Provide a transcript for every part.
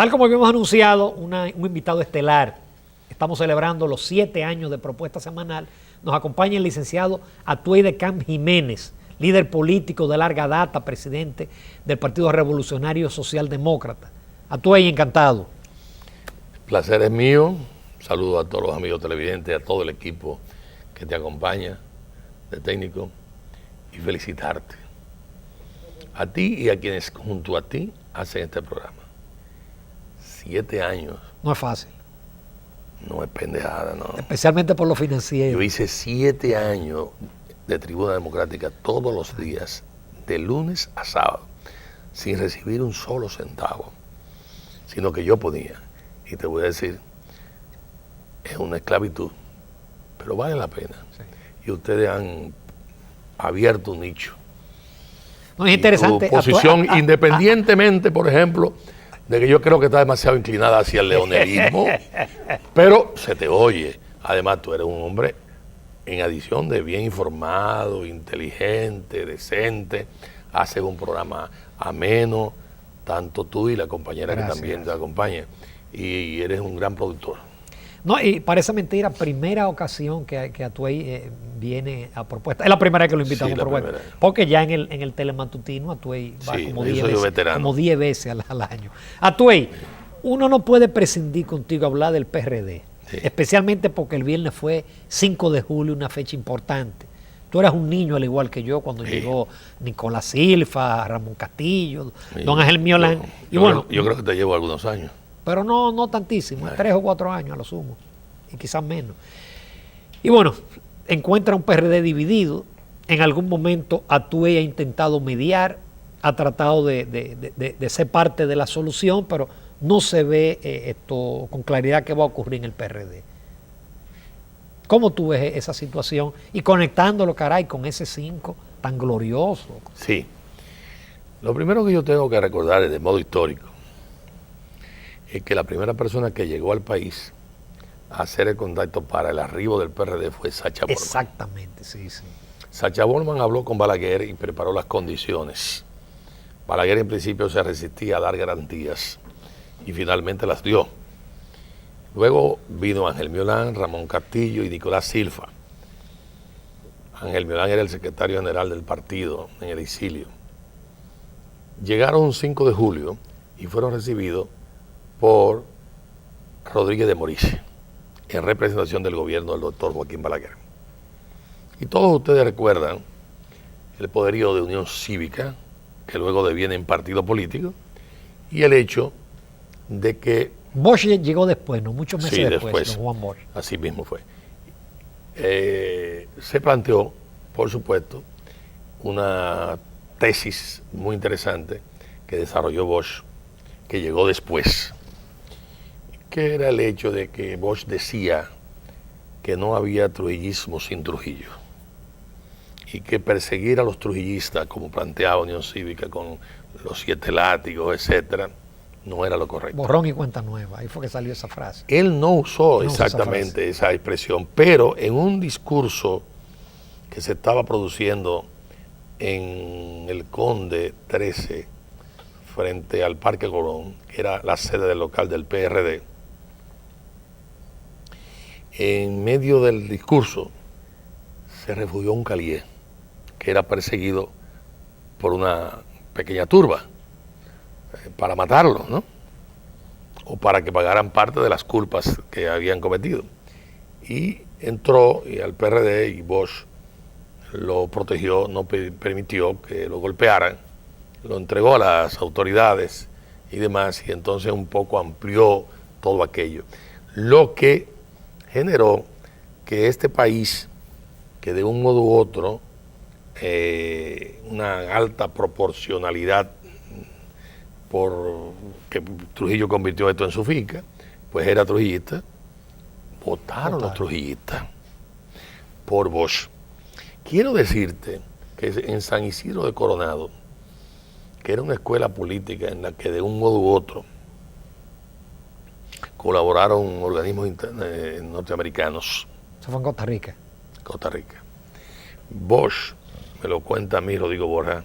Tal como habíamos anunciado, un invitado estelar. Estamos celebrando los 7 años de Propuesta Semanal. Nos acompaña el licenciado Atuey de Camp Jiménez, líder político de larga data, presidente del Partido Revolucionario Socialdemócrata. Atuey, encantado. El placer es mío. Saludo a todos los amigos televidentes, a todo el equipo que te acompaña, de técnico, y felicitarte. A ti y a quienes junto a ti hacen este programa. 7 años. No es fácil. No es pendejada, no. Especialmente por lo financiero. Yo hice 7 años de Tribuna Democrática todos los días, de lunes a sábado, sin recibir un solo centavo, sino que yo podía. Y te voy a decir, es una esclavitud, pero vale la pena. Sí. Y ustedes han abierto un nicho. No, es interesante. Tu posición, independientemente, por ejemplo, de que yo creo que está demasiado inclinada hacia el leonelismo, pero se te oye. Además, tú eres un hombre, en adición de bien informado, inteligente, decente, haces un programa ameno, tanto tú y la compañera que también te acompaña, y eres un gran productor. No, y parece mentira, primera ocasión que Atuey viene a Propuesta. Es la primera vez que lo invitamos a Propuesta. Porque ya en el telematutino Atuey va como 10 veces al año. Atuey, uno no puede prescindir contigo hablar del PRD, especialmente porque el viernes fue 5 de julio, una fecha importante. Tú eras un niño al igual que yo cuando llegó Nicolás Silva, Ramón Castillo, don Ángel Miolán. Yo creo que te llevo algunos años. Pero no tantísimo, 3 o 4 años a lo sumo, y quizás menos. Y bueno, encuentra un PRD dividido. En algún momento Atuey ha intentado mediar, ha tratado de ser parte de la solución, pero no se ve esto con claridad qué va a ocurrir en el PRD. ¿Cómo tú ves esa situación? Y conectándolo, caray, con ese 5 tan glorioso. Sí. Lo primero que yo tengo que recordar es de modo histórico, es que la primera persona que llegó al país a hacer el contacto para el arribo del PRD fue Sacha Borman. Exactamente, sí. Sacha Borman habló con Balaguer y preparó las condiciones. Balaguer en principio se resistía a dar garantías y finalmente las dio. Luego vino Ángel Miolán, Ramón Castillo y Nicolás Silva. Ángel Miolán era el secretario general del partido en el exilio. Llegaron un 5 de julio y fueron recibidos por Rodríguez de Moris, en representación del gobierno del doctor Joaquín Balaguer. Y todos ustedes recuerdan el poderío de Unión Cívica, que luego deviene en partido político, y el hecho de que... Bosch llegó después, ¿no? Muchos meses después, don Juan Bosch. Así mismo fue. Se planteó, por supuesto, una tesis muy interesante que desarrolló Bosch, que llegó después, que era el hecho de que Bosch decía que no había trujillismo sin Trujillo y que perseguir a los trujillistas, como planteaba Unión Cívica con los 7 látigos, etcétera, no era lo correcto. Borrón y cuenta nueva, ahí fue que salió esa frase. Él no usó exactamente esa expresión, pero en un discurso que se estaba produciendo en el Conde 13, frente al Parque Colón, que era la sede del local del PRD, en medio del discurso se refugió un calié que era perseguido por una pequeña turba para matarlo, ¿no? O para que pagaran parte de las culpas que habían cometido. Y entró y al PRD y Bosch lo protegió, no permitió que lo golpearan, lo entregó a las autoridades y demás, y entonces un poco amplió todo aquello. Lo que generó que este país, que de un modo u otro, una alta proporcionalidad, porque Trujillo convirtió esto en su finca, pues era trujillista, votaron los trujillistas por Bosch. Quiero decirte que en San Isidro de Coronado, que era una escuela política en la que de un modo u otro colaboraron organismos norteamericanos. Eso fue en Costa Rica. Costa Rica. Bosch, me lo cuenta a mí Rodrigo Borja,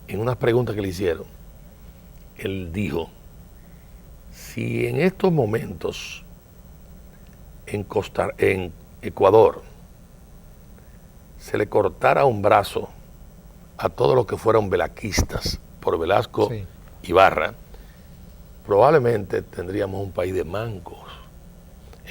en unas preguntas que le hicieron, él dijo, si en estos momentos en Ecuador se le cortara un brazo a todos los que fueron velaquistas por Velasco sí. Ibarra, probablemente tendríamos un país de mancos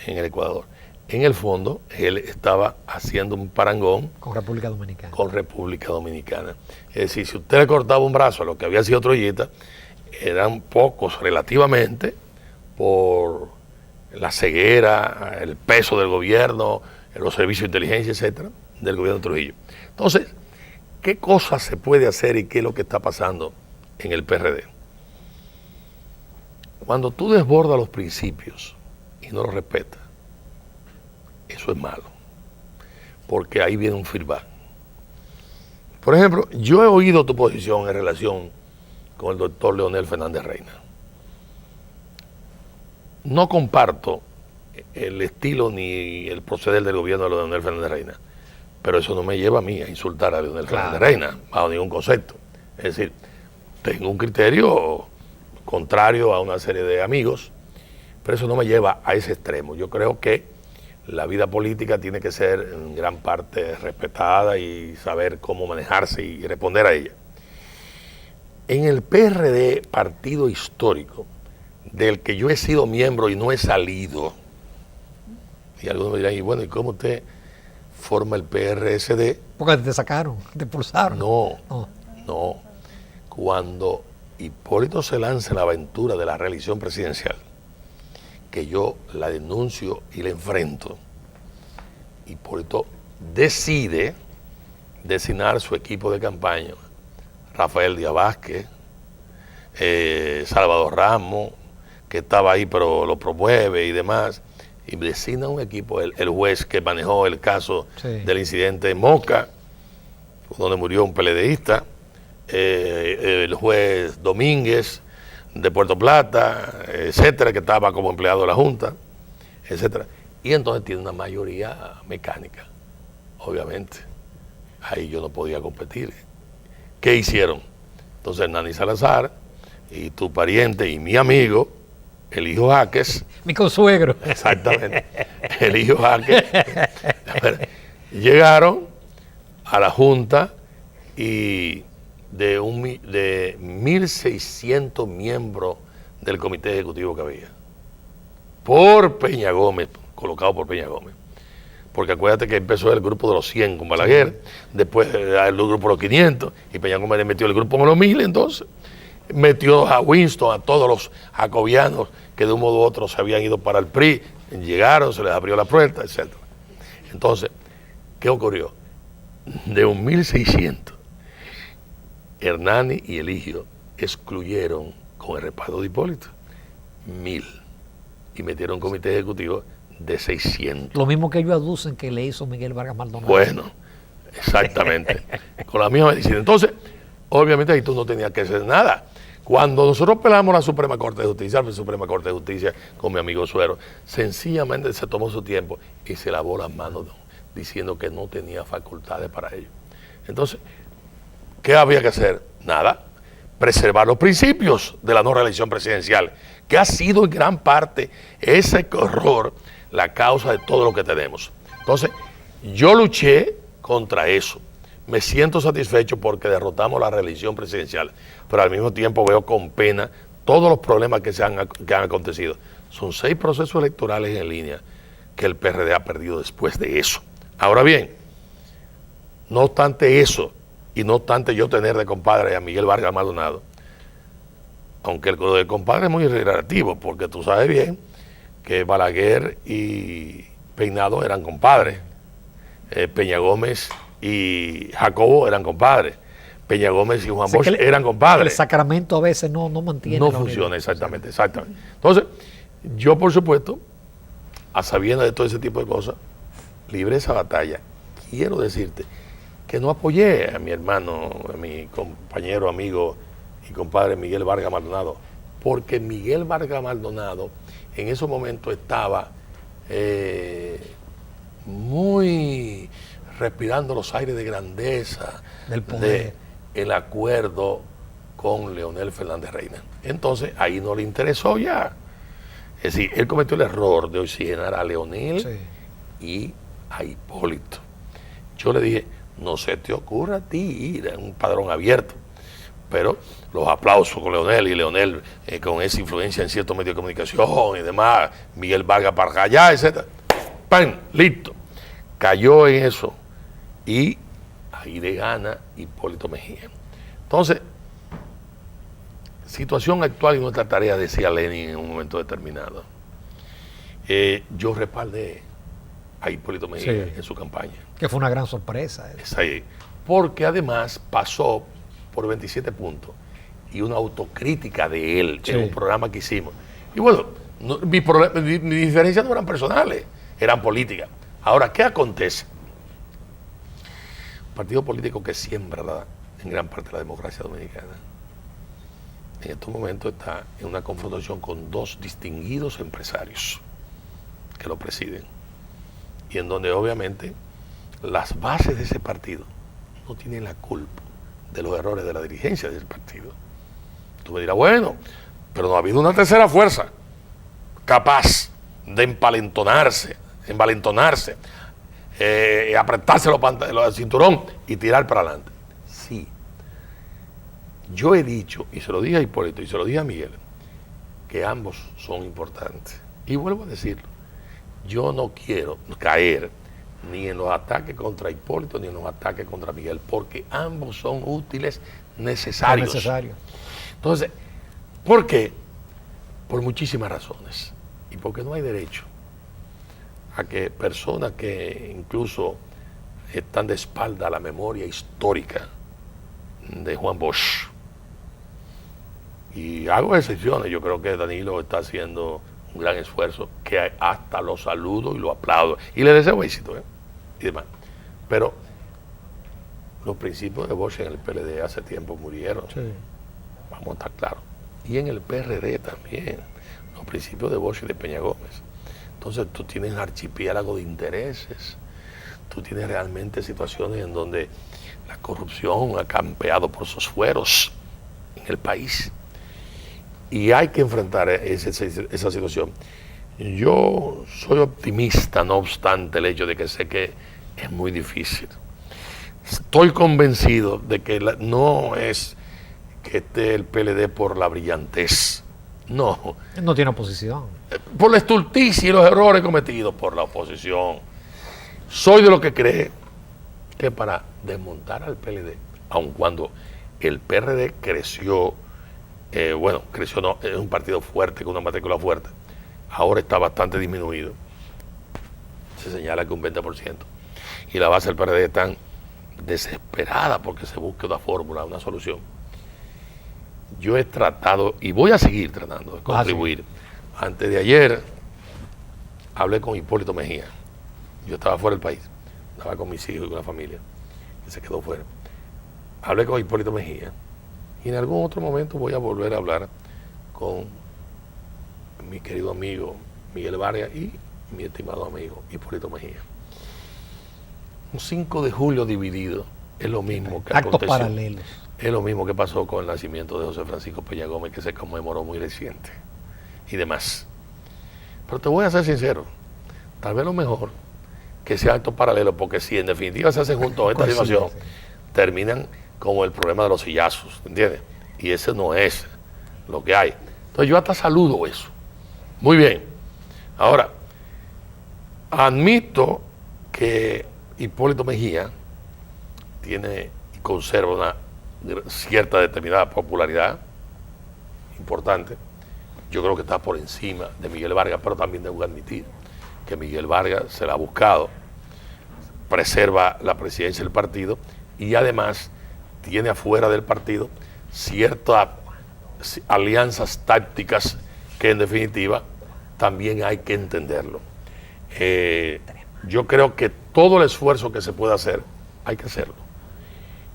en el Ecuador. En el fondo, él estaba haciendo un parangón con República Dominicana. Con República Dominicana. Es decir, si usted le cortaba un brazo a lo que había sido Troyita, eran pocos relativamente por la ceguera, el peso del gobierno, los servicios de inteligencia, etcétera, del gobierno de Trujillo. Entonces, ¿qué cosas se puede hacer y qué es lo que está pasando en el PRD? Cuando tú desbordas los principios y no los respetas, eso es malo, porque ahí viene un feedback. Por ejemplo, yo he oído tu posición en relación con el doctor Leonel Fernández Reina. No comparto el estilo ni el proceder del gobierno de Leonel Fernández Reina, pero eso no me lleva a mí a insultar a Leonel Fernández Reina, bajo ningún concepto. Es decir, tengo un criterio contrario a una serie de amigos, pero eso no me lleva a ese extremo. Yo creo que la vida política tiene que ser en gran parte respetada y saber cómo manejarse y responder a ella. En el PRD, partido histórico, del que yo he sido miembro y no he salido, y algunos me dirán, y bueno, ¿y cómo usted forma el PRSD? Porque te sacaron, te expulsaron. No. Cuando Hipólito se lanza en la aventura de la reelección presidencial, que yo la denuncio y la enfrento, Hipólito decide designar su equipo de campaña, Rafael Díaz Vázquez, Salvador Ramos, que estaba ahí pero lo promueve y demás, y designa un equipo, el juez que manejó el caso del incidente en Moca, donde murió un PLDista, el juez Domínguez de Puerto Plata, etcétera, que estaba como empleado de la Junta, etcétera. Y entonces tiene una mayoría mecánica, obviamente. Ahí yo no podía competir. ¿Qué hicieron? Entonces Nani Salazar y tu pariente y mi amigo, el hijo Jaques. Mi consuegro. Exactamente. El hijo Jaques. Llegaron a la Junta y de 1.600 miembros del comité ejecutivo que había, por Peña Gómez, colocado por Peña Gómez, porque acuérdate que empezó el grupo de los 100 con Balaguer, después el grupo de los 500, y Peña Gómez le metió el grupo con los 1.000, entonces metió a Winston, a todos los jacobianos que de un modo u otro se habían ido para el PRI, llegaron, se les abrió la puerta, etc. Entonces, ¿qué ocurrió? De 1.600, Hernani y Eligio excluyeron con el respaldo de Hipólito 1.000 y metieron un comité ejecutivo de 600. Lo mismo que ellos aducen que le hizo Miguel Vargas Maldonado. Bueno, exactamente, con la misma medicina. Entonces, obviamente ahí tú no tenías que hacer nada. Cuando nosotros pelamos la Suprema Corte de Justicia, con mi amigo Suero, sencillamente se tomó su tiempo y se lavó las manos diciendo que no tenía facultades para ello. Entonces, ¿qué había que hacer? Nada, preservar los principios de la no reelección presidencial, que ha sido en gran parte ese horror la causa de todo lo que tenemos. Entonces, yo luché contra eso. Me siento satisfecho porque derrotamos la reelección presidencial, pero al mismo tiempo veo con pena todos los problemas que han acontecido. Son 6 procesos electorales en línea que el PRD ha perdido después de eso. Ahora bien, no obstante eso, y no obstante yo tener de compadre a Miguel Vargas Maldonado, aunque lo de compadre es muy relativo, porque tú sabes bien que Balaguer y Peinado eran compadres, Peña Gómez y Jacobo eran compadres, Peña Gómez y Juan Bosch eran compadres. El sacramento a veces no mantiene. No funciona, exactamente. Entonces, yo por supuesto, a sabiendas de todo ese tipo de cosas, libré esa batalla. Quiero decirte que no apoyé a mi hermano, a mi compañero, amigo y compadre Miguel Vargas Maldonado, porque Miguel Vargas Maldonado en esos momentos estaba muy respirando los aires de grandeza, del poder, el acuerdo con Leonel Fernández Reina. Entonces, ahí no le interesó ya. Es decir, él cometió el error de oxigenar a Leonel y a Hipólito. Yo le dije, no se te ocurra a ti ir a un padrón abierto. Pero los aplausos con Leonel y Leonel con esa influencia en ciertos medios de comunicación y demás, Miguel Vargas para allá, etc. ¡Pam! Listo. Cayó en eso y ahí le gana Hipólito Mejía. Entonces, situación actual y nuestra tarea, decía Lenin en un momento determinado. Yo respaldé a Hipólito Mejía en su campaña. Que fue una gran sorpresa. Es ahí. Porque además pasó por 27 puntos y una autocrítica de él en un programa que hicimos. Y bueno, mis diferencias no eran personales, eran políticas. Ahora, ¿qué acontece? Un partido político que siembra en gran parte de la democracia dominicana, en estos momentos está en una confrontación con dos distinguidos empresarios que lo presiden, y en donde obviamente las bases de ese partido no tienen la culpa de los errores de la dirigencia del partido. Tú me dirás, bueno, pero no ha habido una tercera fuerza capaz de envalentonarse, apretarse el cinturón y tirar para adelante. Sí. Yo he dicho, y se lo dije a Hipólito y se lo dije a Miguel, que ambos son importantes. Y vuelvo a decirlo, yo no quiero caer ni en los ataques contra Hipólito ni en los ataques contra Miguel, porque ambos son útiles, necesarios. Entonces, ¿por qué? Por muchísimas razones. Y porque no hay derecho a que personas que incluso están de espalda a la memoria histórica de Juan Bosch, y hago excepciones, yo creo que Danilo está haciendo un gran esfuerzo, que hasta lo saludo y lo aplaudo, y le deseo éxito, y demás. Pero los principios de Bosch en el PLD hace tiempo murieron, vamos a estar claros, y en el PRD también, los principios de Bosch y de Peña Gómez. Entonces tú tienes archipiélago de intereses, tú tienes realmente situaciones en donde la corrupción ha campeado por sus fueros en el país. Y hay que enfrentar esa situación. Yo soy optimista, no obstante el hecho de que sé que es muy difícil. Estoy convencido de que no es que esté el PLD por la brillantez. No. No tiene oposición. Por la estulticia y los errores cometidos por la oposición. Soy de los que cree que para desmontar al PLD, aun cuando el PRD creció, creció no, es un partido fuerte, con una matrícula fuerte, ahora está bastante disminuido. Se señala que un 20%. Y la base del PRD está desesperada porque se busque una fórmula, una solución. Yo he tratado, y voy a seguir tratando de contribuir. Antes de ayer, hablé con Hipólito Mejía. Yo estaba fuera del país, estaba con mis hijos y con la familia, que se quedó fuera. Hablé con Hipólito Mejía, y en algún otro momento voy a volver a hablar con mi querido amigo Miguel Vargas y mi estimado amigo Hipólito Mejía. Un 5 de julio dividido es lo mismo que actos paralelos. Es lo mismo que pasó con el nacimiento de José Francisco Peña Gómez, que se conmemoró muy reciente, y demás. Pero te voy a ser sincero, tal vez lo mejor que sea acto paralelo, porque si en definitiva se hacen juntos esta situación, terminan como el problema de los sillazos, ¿entiendes? Y ese no es lo que hay. Entonces yo hasta saludo eso. Muy bien. Ahora, admito que Hipólito Mejía tiene y conserva una cierta determinada popularidad importante. Yo creo que está por encima de Miguel Vargas, pero también debo admitir que Miguel Vargas se la ha buscado, preserva la presidencia del partido y además tiene afuera del partido ciertas alianzas tácticas que en definitiva también hay que entenderlo. Yo creo que todo el esfuerzo que se pueda hacer, hay que hacerlo.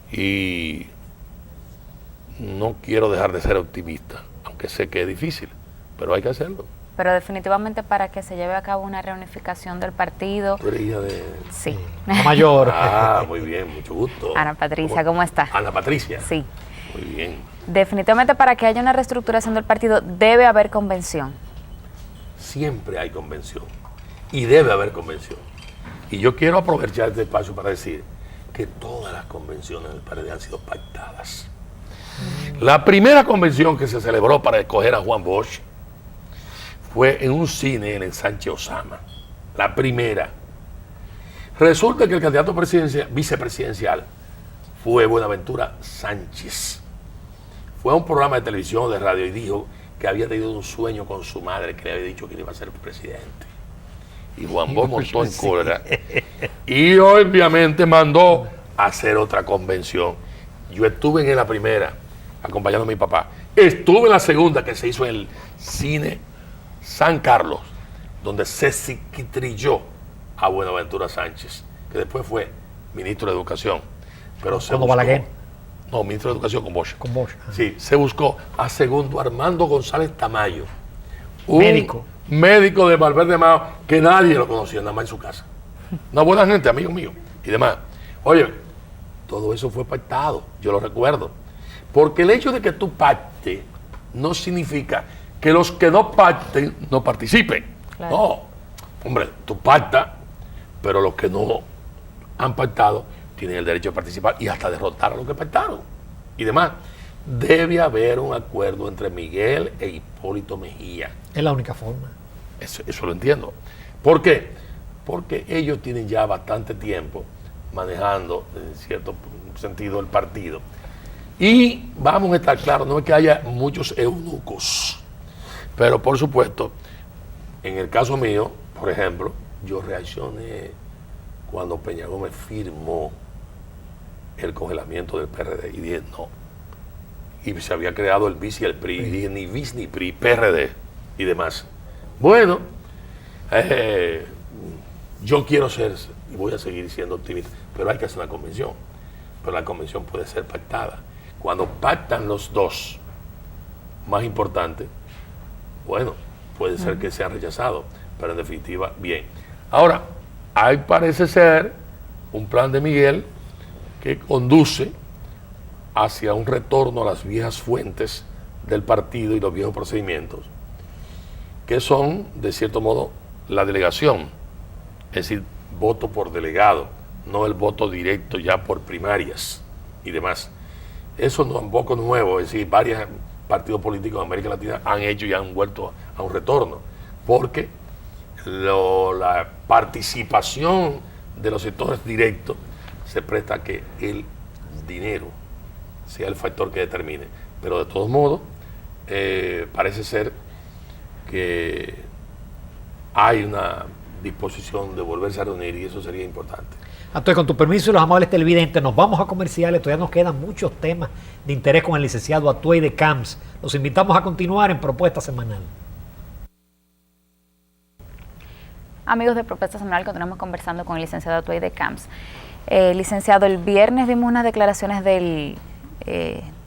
Y no quiero dejar de ser optimista, aunque sé que es difícil, pero hay que hacerlo. Pero definitivamente para que se lleve a cabo una reunificación del partido. ¿Tú eres hija de...? Sí. La mayor. Muy bien, mucho gusto. Ana Patricia, ¿cómo está? Ana Patricia. Sí. Muy bien. Definitivamente para que haya una reestructuración del partido debe haber convención. Siempre hay convención y debe haber convención. Y yo quiero aprovechar este espacio para decir que todas las convenciones del PRD han sido pactadas. La primera convención que se celebró para escoger a Juan Bosch fue en un cine en el Sánchez Osama. La primera. Resulta que el candidato vicepresidencial fue Buenaventura Sánchez. Fue a un programa de televisión o de radio y dijo que había tenido un sueño con su madre que le había dicho que iba a ser presidente. Y Juan Bosch montó en cólera y obviamente mandó a hacer otra convención. Yo estuve en la primera acompañando a mi papá. Estuve en la segunda que se hizo en el cine San Carlos, donde se psiquitrilló a Buenaventura Sánchez, que después fue ministro de Educación. Pero se buscó, Balaguer. No, ministro de Educación con Bosch. Con Bosch. Sí, se buscó a segundo Armando González Tamayo. Médico de Valverde Mao, que nadie lo conocía, nada más en su casa. Una buena gente, amigo mío, y demás. Oye, todo eso fue pactado, yo lo recuerdo. Porque el hecho de que tú pactes no significa que los que no pacten no participen. Claro. No, hombre, tú pactas, pero los que no han pactado tienen el derecho de participar y hasta derrotar a los que pactaron y demás. Debe haber un acuerdo entre Miguel e Hipólito Mejía. Es la única forma. Eso lo entiendo. ¿Por qué? Porque ellos tienen ya bastante tiempo manejando, en cierto sentido, el partido. Y vamos a estar claros, no es que haya muchos eunucos, pero por supuesto, en el caso mío, por ejemplo, yo reaccioné cuando Peña Gómez firmó el congelamiento del PRD y dije no. Y se había creado el BIS y el PRI, y dije ni BIS ni PRI, PRD y demás. Bueno, yo quiero ser y voy a seguir siendo optimista, pero hay que hacer una convención. Pero la convención puede ser pactada. Cuando pactan los dos, más importante, bueno, puede ser que sea rechazado, pero en definitiva, bien. Ahora, hay parece ser un plan de Miguel que conduce hacia un retorno a las viejas fuentes del partido y los viejos procedimientos, que son, de cierto modo, la delegación, es decir, voto por delegado, no el voto directo ya por primarias y demás. Eso no es un poco nuevo, es decir, varios partidos políticos de América Latina han hecho y han vuelto a un retorno, porque la participación de los sectores directos se presta a que el dinero sea el factor que determine. Pero de todos modos, parece ser que hay una disposición de volverse a reunir y eso sería importante. Entonces, con tu permiso y los amables televidentes, nos vamos a comerciales. Todavía nos quedan muchos temas de interés con el licenciado Atuey de Camps. Los invitamos a continuar en Propuesta Semanal. Amigos de Propuesta Semanal, continuamos conversando con el licenciado Atuey de Camps. Licenciado, el viernes vimos unas declaraciones del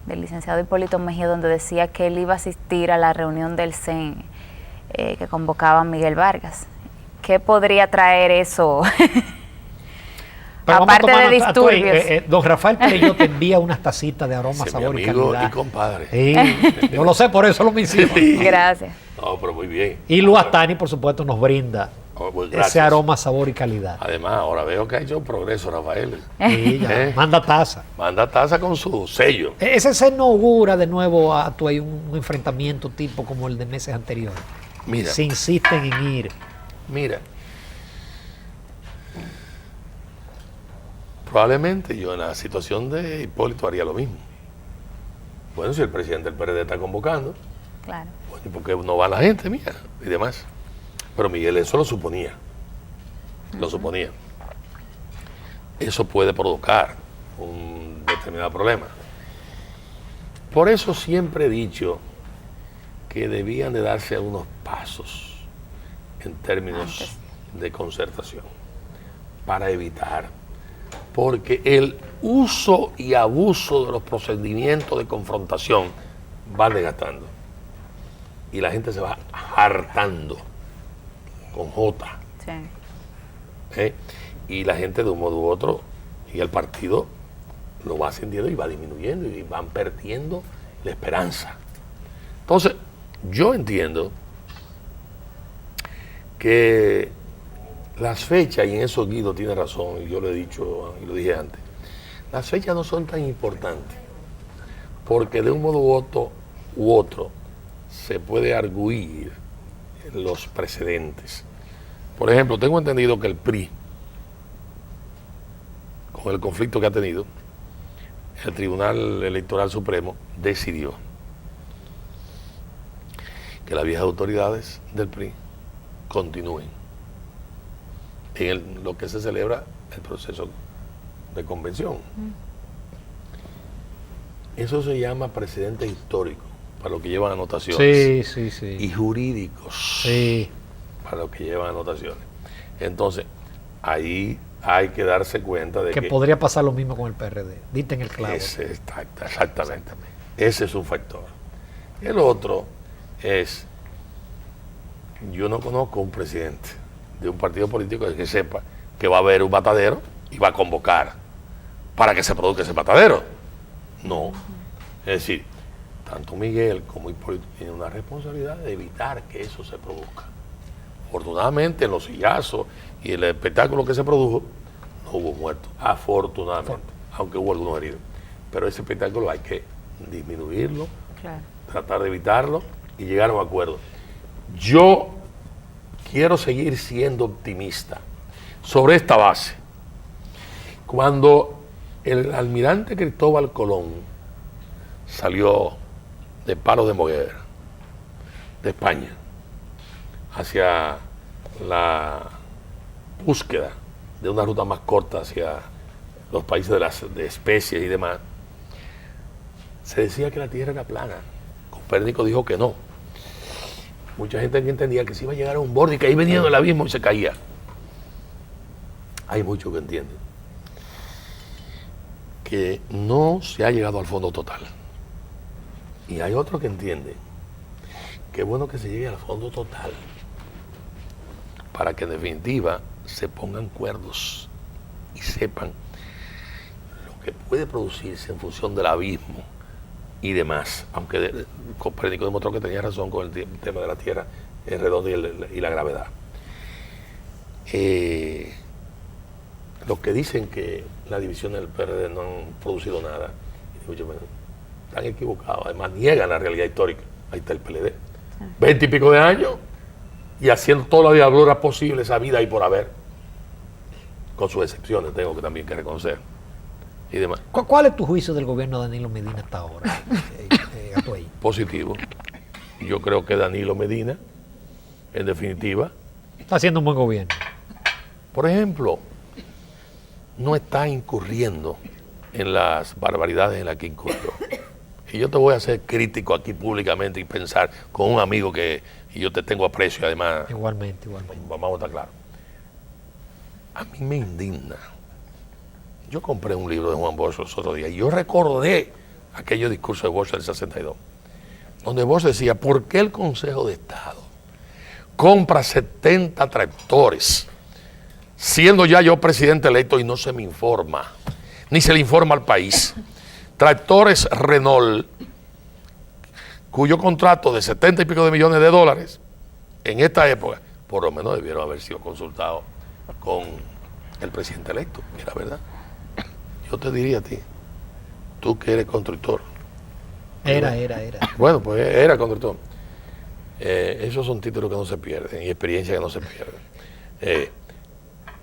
licenciado Hipólito Mejía, donde decía que él iba a asistir a la reunión del CEN que convocaba a Miguel Vargas. ¿Qué podría traer eso? Aparte de disturbios. Don Rafael Perello te envía unas tacitas de aroma, sabor y calidad. Y compadre. Sí, yo lo sé, por eso lo menciono. Sí. Gracias. No, pero muy bien. Y Lu Astani, por supuesto, nos brinda ese aroma, sabor y calidad. Además, ahora veo que ha hecho progreso, Rafael. Sí, ya. Manda taza. Manda taza con su sello. Ese se inaugura de nuevo a un enfrentamiento tipo como el de meses anteriores. Mira. Se insisten en ir. Mira. Probablemente yo en la situación de Hipólito haría lo mismo. Bueno, si el presidente del PRD está convocando, Claro. bueno, ¿y por qué no va la gente mía? Y demás. Pero Miguel eso lo suponía. Lo suponía. Eso puede provocar un determinado problema. Por eso siempre he dicho que debían de darse unos pasos en términos de concertación para evitar, porque el uso y abuso de los procedimientos de confrontación van desgastando y la gente se va hartando con J. Sí. Y la gente de un modo u otro y el partido lo va sintiendo y va disminuyendo y van perdiendo la esperanza. Entonces, yo entiendo que las fechas, y en eso Guido tiene razón, y yo lo he dicho y lo dije antes, las fechas no son tan importantes, porque de un modo u otro se puede arguir los precedentes. Por ejemplo, tengo entendido que el PRI, con el conflicto que ha tenido, el Tribunal Electoral Supremo decidió que las viejas autoridades del PRI continúen en lo que se celebra el proceso de convención. Eso se llama precedente histórico, para lo que llevan anotaciones. Sí. Y jurídicos, para lo que llevan anotaciones. Entonces, ahí hay que darse cuenta de que podría pasar lo mismo con el PRD. Dite en el clavo. Exactamente. Ese es un factor. El otro es, yo no conozco un presidente de un partido político que sepa que va a haber un matadero y va a convocar para que se produzca ese matadero. No. Es decir, tanto Miguel como Hipólito tienen una responsabilidad de evitar que eso se produzca. Afortunadamente, en los sillazos y el espectáculo que se produjo, no hubo muertos, afortunadamente, aunque hubo algunos heridos. Pero ese espectáculo hay que disminuirlo, tratar de evitarlo y llegar a un acuerdo. Yo quiero seguir siendo optimista sobre esta base. Cuando el almirante Cristóbal Colón salió de Palos de Moguer, de España, hacia la búsqueda de una ruta más corta hacia los países de especies y demás, se decía que la Tierra era plana. Copérnico dijo que no. Mucha gente entendía que se iba a llegar a un borde y que ahí venía del abismo y se caía. Hay muchos que entienden que no se ha llegado al fondo total. Y hay otros que entienden que es bueno que se llegue al fondo total para que en definitiva se pongan cuerdos y sepan lo que puede producirse en función del abismo y demás, aunque Copérnico demostró que tenía razón con el tema de la Tierra redonda y la gravedad. Los que dicen que la división del PRD no han producido nada, están equivocados, además niegan la realidad histórica. Ahí está el PLD, 20 y pico de años, y haciendo toda la diablura posible, esa vida y por haber, con sus excepciones, tengo que también que reconocer. Y demás. ¿Cuál es tu juicio del gobierno de Danilo Medina hasta ahora? Positivo. Yo creo que Danilo Medina, en definitiva, está haciendo un buen gobierno. Por ejemplo, no está incurriendo en las barbaridades en las que incurrió. Y yo te voy a hacer crítico aquí públicamente y pensar con un amigo que yo te tengo aprecio, además. Igualmente. Vamos a estar claros. A mí me indigna. Yo compré un libro de Juan Bosch los otros días y yo recordé aquellos discursos de Bosch del 62, donde Bosch decía, ¿por qué el Consejo de Estado compra 70 tractores, siendo ya yo presidente electo y no se me informa, ni se le informa al país? Tractores Renault, cuyo contrato de 70 y pico de millones de dólares, en esta época, por lo menos debieron haber sido consultados con el presidente electo, que era verdad. Yo te diría a ti, tú que eres constructor. Era. Bueno, pues era constructor. Esos son títulos que no se pierden y experiencias que no se pierden.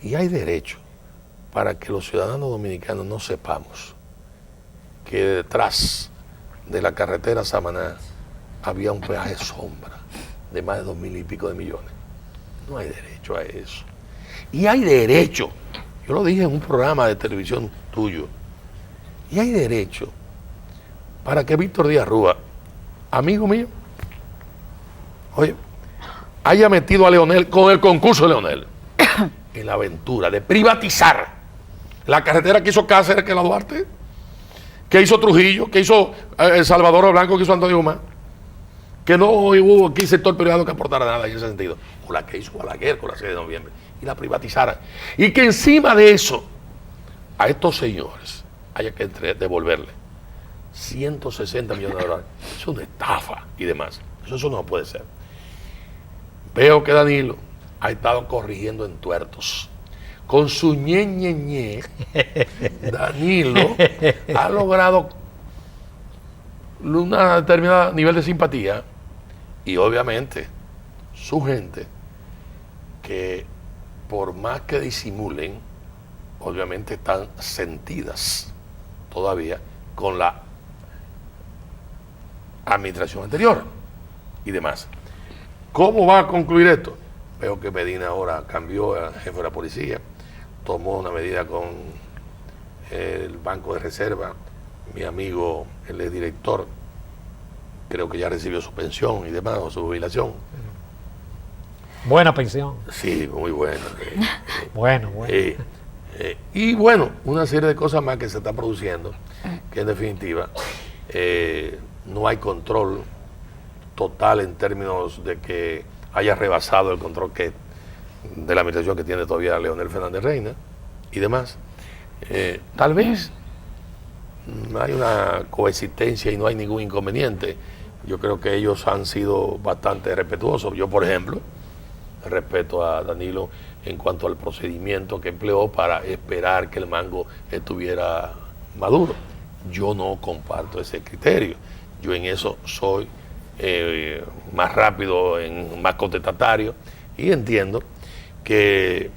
Y hay derecho para que los ciudadanos dominicanos no sepamos que detrás de la carretera Samaná había un peaje sombra de más de 2.000 y pico de millones. No hay derecho a eso. Y hay derecho, yo lo dije en un programa de televisión tuyo, y hay derecho para que Víctor Díaz Rúa, amigo mío, oye, haya metido a Leonel con el concurso de Leonel en la aventura de privatizar la carretera que hizo Cáceres, que la Duarte, que hizo Trujillo, que hizo Salvador Blanco, que hizo Antonio Guzmán, que no hubo aquí sector privado que aportara nada en ese sentido, o la que hizo Balaguer con la 6 de noviembre, y la privatizaran. Y que encima de eso, a estos señores, haya que devolverle 160 millones de dólares. Es una estafa y demás. Eso no puede ser. Veo que Danilo ha estado corrigiendo entuertos. Con su ñe, Danilo ha logrado un determinado nivel de simpatía y obviamente su gente, que por más que disimulen, obviamente están sentidas todavía con la administración anterior y demás. ¿Cómo va a concluir esto? Veo que Medina ahora cambió al jefe de la policía, tomó una medida con el Banco de Reserva. Mi amigo, el exdirector, creo que ya recibió su pensión y demás, o su jubilación. Buena pensión. Sí, muy buena. Bueno. Y bueno, una serie de cosas más que se están produciendo, que en definitiva no hay control total en términos de que haya rebasado el control de la administración que tiene todavía Leonel Fernández Reina y demás. Tal vez hay una coexistencia y no hay ningún inconveniente. Yo creo que ellos han sido bastante respetuosos. Yo, por ejemplo, respeto a Danilo en cuanto al procedimiento que empleó para esperar que el mango estuviera maduro. Yo no comparto ese criterio. Yo en eso soy más rápido, más contestatario, y entiendo que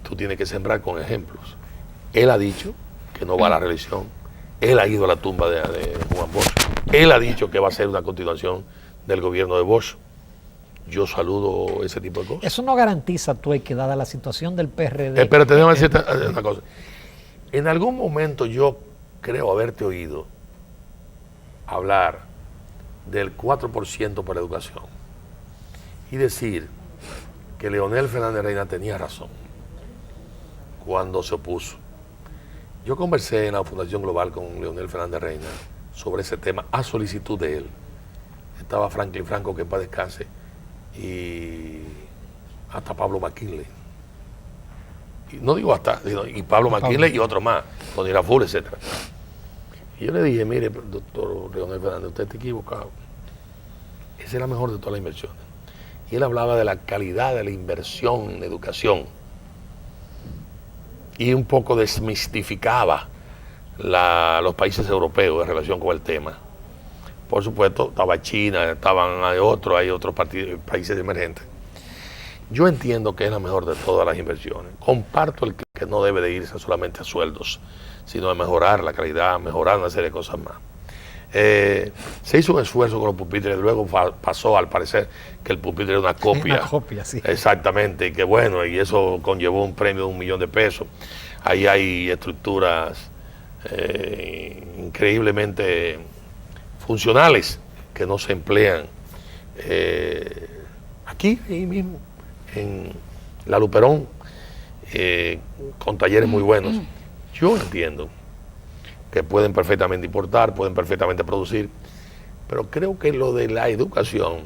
tú tienes que sembrar con ejemplos. Él ha dicho que no va a la reelección. Él ha ido a la tumba de Juan Bosch. Él ha dicho que va a ser una continuación del gobierno de Bosch. Yo saludo ese tipo de cosas. Eso no garantiza, tú, que dada la situación del PRD... Pero te déjame decirte una cosa. En algún momento yo creo haberte oído hablar del 4% para educación y decir que Leonel Fernández Reina tenía razón cuando se opuso. Yo conversé en la Fundación Global con Leonel Fernández Reina sobre ese tema a solicitud de él. Estaba Franklin Franco, que en paz descanse, y hasta Pablo McKinley. Y no digo hasta, y Pablo McKinley y otros más, Tony Raful, etc. Y yo le dije, mire, doctor Leonel Fernández, usted está equivocado. Esa es la mejor de todas las inversiones. Y él hablaba de la calidad de la inversión en educación. Y un poco desmistificaba los países europeos en relación con el tema. Por supuesto, estaba China, hay otros países emergentes. Yo entiendo que es la mejor de todas las inversiones. Comparto el que no debe de irse solamente a sueldos, sino a mejorar la calidad, mejorar una serie de cosas más. Se hizo un esfuerzo con los pupitres, luego pasó al parecer que el pupitre era una copia. Una copia, sí. Exactamente, y que bueno, y eso conllevó un premio de $1 millón. Ahí hay estructuras increíblemente funcionales que no se emplean aquí mismo en la Luperón, con talleres muy buenos. Yo entiendo que pueden perfectamente importar, pueden perfectamente producir, pero creo que lo de la educación,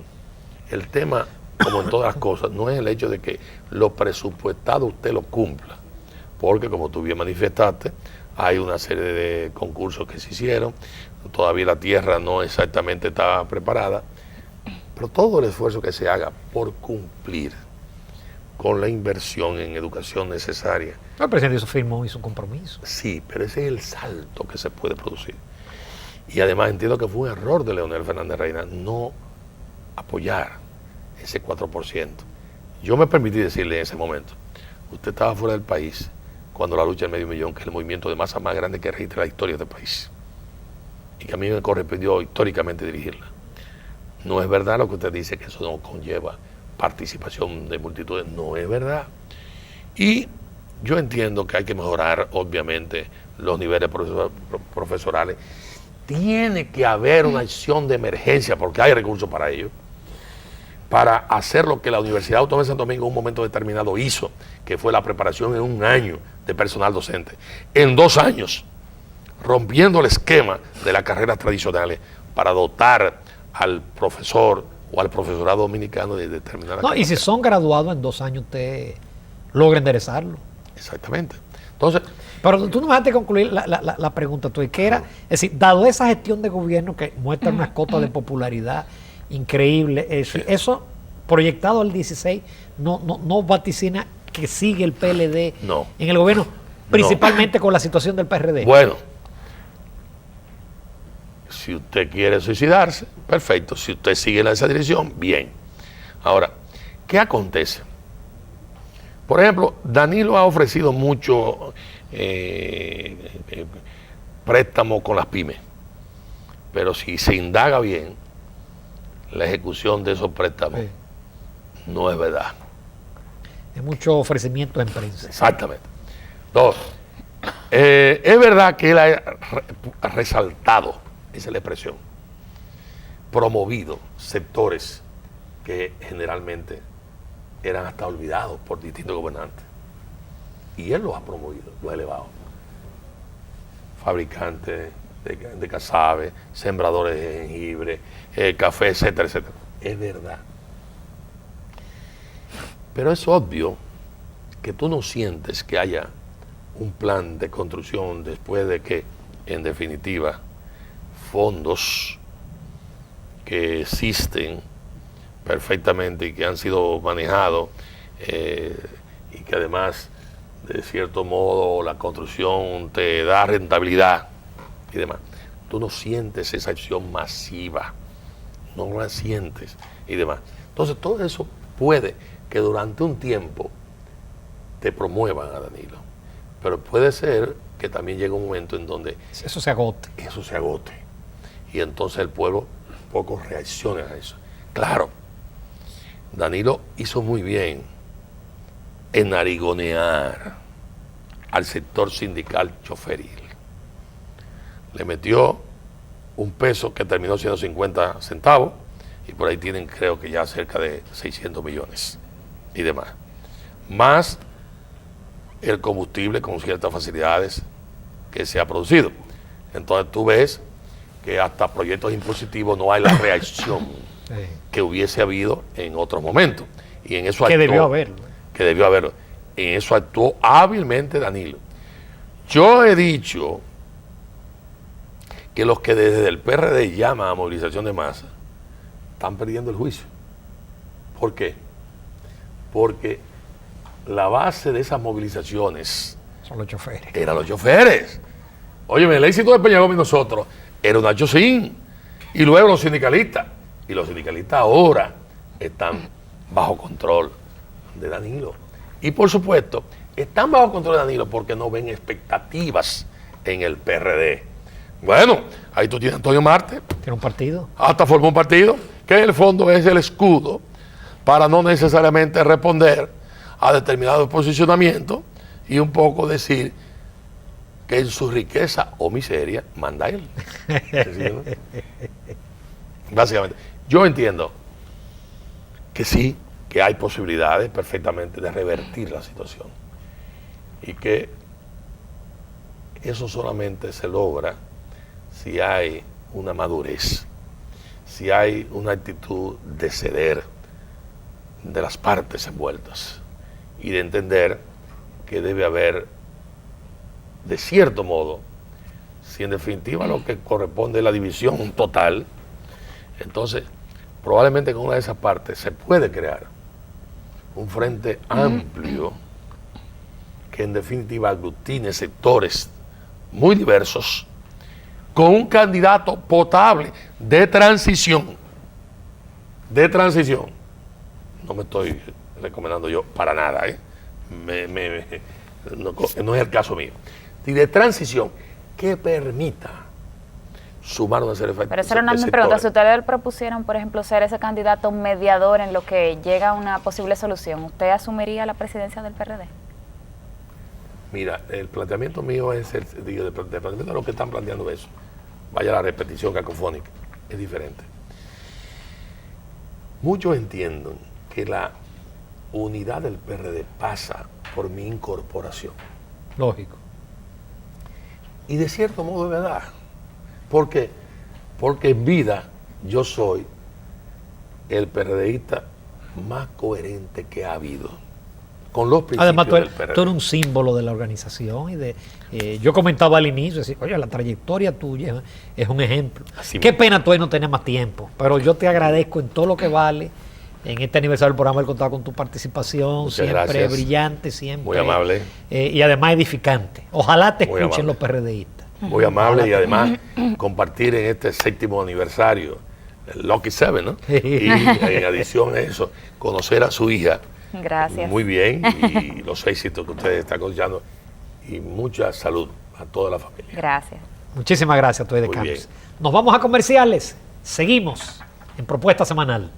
el tema, como en todas las cosas, no es el hecho de que lo presupuestado usted lo cumpla, porque como tú bien manifestaste, hay una serie de concursos que se hicieron, todavía la tierra no exactamente está preparada, pero todo el esfuerzo que se haga por cumplir con la inversión en educación necesaria. El presidente hizo firmó, hizo un compromiso. Sí, pero ese es el salto que se puede producir. Y además entiendo que fue un error de Leonel Fernández Reina no apoyar ese 4%. Yo me permití decirle en ese momento, usted estaba fuera del país cuando la lucha del medio millón, que es el movimiento de masa más grande que registra la historia del país, y que a mí me correspondió históricamente dirigirla. No es verdad lo que usted dice, que eso no conlleva participación de multitudes, no es verdad. Y yo entiendo que hay que mejorar, obviamente, los niveles profesorales. Tiene que haber una acción de emergencia, porque hay recursos para ello, para hacer lo que la Universidad Autónoma de Santo Domingo en un momento determinado hizo, que fue la preparación en 1 año de personal docente. En 2 años, rompiendo el esquema de las carreras tradicionales para dotar al profesor o al profesorado dominicano de determinada No, y si son graduados en 2 años, usted logra enderezarlo. Exactamente. Entonces, pero tú no me dejaste concluir la pregunta, tú, que era, es decir, dado esa gestión de gobierno que muestra unas cotas de popularidad increíble, eso proyectado al 16 no vaticina que sigue el PLD en el gobierno, principalmente con la situación del PRD. Bueno, si usted quiere suicidarse, perfecto. Si usted sigue en esa dirección, bien. Ahora, ¿qué acontece? Por ejemplo, Danilo ha ofrecido mucho préstamo con las pymes, pero si se indaga bien, la ejecución de esos préstamos no es verdad. Es mucho ofrecimiento en prensa. Exactamente. Dos, es verdad que él ha resaltado, esa es la expresión, promovido sectores que generalmente eran hasta olvidados por distintos gobernantes. Y él los ha promovido, los ha elevado. Fabricantes de casabe, sembradores de jengibre, café, etcétera, etcétera. Es verdad. Pero es obvio que tú no sientes que haya un plan de construcción después de que, en definitiva, fondos que existen perfectamente y que han sido manejados y que además, de cierto modo, la construcción te da rentabilidad y demás. Tú no sientes esa acción masiva, no la sientes y demás. Entonces, todo eso puede que durante un tiempo te promuevan a Danilo, pero puede ser que también llegue un momento en donde eso se agote. Eso se agote. Y entonces el pueblo poco reacciona a eso. Claro, Danilo hizo muy bien en narigonear al sector sindical choferil. Le metió un peso que terminó siendo 50 centavos y por ahí tienen, creo que ya cerca de 600 millones y demás. Más el combustible con ciertas facilidades que se ha producido. Entonces tú ves que hasta proyectos impositivos no hay la reacción que hubiese habido en otros momentos. Y en eso debió haberlo. Que debió haberlo. En eso actuó hábilmente Danilo. Yo he dicho que los que desde el PRD llaman a movilización de masa están perdiendo el juicio. ¿Por qué? Porque la base de esas movilizaciones son los choferes. Eran los choferes. Óyeme, el éxito de Peña Gómez nosotros era Nacho Sin y luego los sindicalistas. Y los sindicalistas ahora están bajo control de Danilo. Y por supuesto, están bajo control de Danilo porque no ven expectativas en el PRD. Bueno, ahí tú tienes a Antonio Marte. Tiene un partido. Hasta formó un partido que en el fondo es el escudo para no necesariamente responder a determinados posicionamientos y un poco decir que en su riqueza o miseria manda él. ¿Sí, no? Básicamente, yo entiendo que sí, que hay posibilidades perfectamente de revertir la situación y que eso solamente se logra si hay una madurez, si hay una actitud de ceder de las partes envueltas y de entender que debe haber, de cierto modo, si en definitiva lo que corresponde es la división total, entonces probablemente con una de esas partes se puede crear un frente amplio que en definitiva aglutine sectores muy diversos con un candidato potable de transición. No me estoy recomendando yo para nada, no es el caso mío. Y de transición que permita sumar una serie de factores. Pero esa era una pregunta. Si ustedes le propusieran, por ejemplo, ser ese candidato mediador en lo que llega a una posible solución, ¿usted asumiría la presidencia del PRD? Mira, el planteamiento mío es el planteamiento de lo que están planteando eso. Vaya la repetición cacofónica, es diferente. Muchos entienden que la unidad del PRD pasa por mi incorporación. Lógico. Y de cierto modo es verdad. ¿Por qué? Porque en vida yo soy el PRDista más coherente que ha habido. con los principios Además, del PRD. tú eres un símbolo de la organización. Yo comentaba al inicio, decir, oye, la trayectoria tuya es un ejemplo. Así Qué mismo. pena tú ahí no tenés más tiempo, pero yo te agradezco en todo lo que vale. En este aniversario del programa, haber contado con tu participación, Muchas siempre gracias. brillante, siempre. Muy amable. Y además edificante. Ojalá te Muy escuchen amable. los PRDistas. Muy amable y además compartir en este 7º aniversario, el Lucky 7, ¿no? Y en adición a eso, conocer a su hija. Gracias. Muy bien, y los éxitos que ustedes están cosechando. Y mucha salud a toda la familia. Gracias. Muchísimas gracias, Tuey de Muy Camps. bien. Nos vamos a comerciales. Seguimos en Propuesta Semanal.